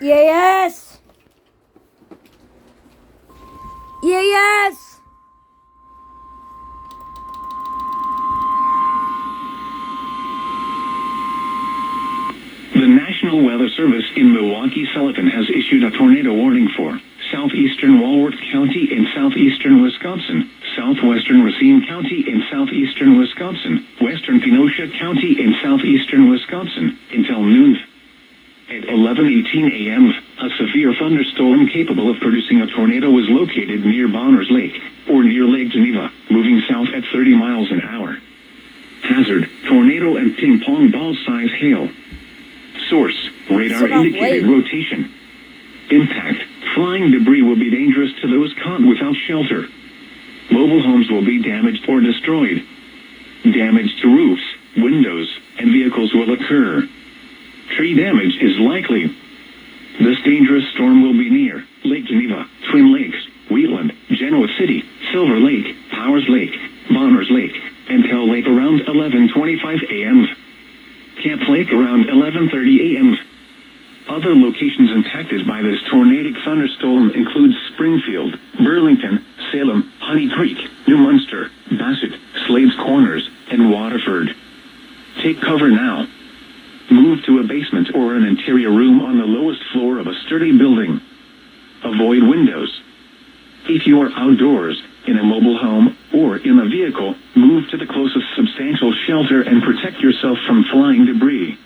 EAS! EAS! The National Weather Service in Milwaukee-Sullivan has issued a tornado warning for southeastern Walworth County in southeastern Wisconsin, southwestern Racine County in southeastern Wisconsin, western Kenosha County in southeastern Wisconsin, until noon. At 11:18 a.m., a severe thunderstorm capable of producing a tornado was located near Bonners Lake, or near Lake Geneva, moving south at 30 miles an hour. Hazard, tornado and ping-pong ball-size hail. Source, radar indicated rotation. Impact, flying debris will be dangerous to those caught without shelter. Mobile homes will be damaged or destroyed. Damage to roofs, windows, and vehicles will occur. Tree damage is likely. This dangerous storm will be near Lake Geneva, Twin Lakes, Wheatland, Genoa City, Silver Lake, Powers Lake, Bonners Lake, and Tell Lake around 11:25 a.m. Camp Lake around 11:30 a.m. Other locations impacted by this tornadic thunderstorm include Springfield, Burlington, Salem, Honey Creek, New Munster, Bassett, Slade's Corners, and Waterford. Take cover now. Move to a basement or an interior room on the lowest floor of a sturdy building. Avoid windows. If you are outdoors, in a mobile home, or in a vehicle, move to the closest substantial shelter and protect yourself from flying debris.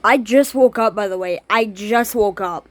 I just woke up, by the way. I just woke up.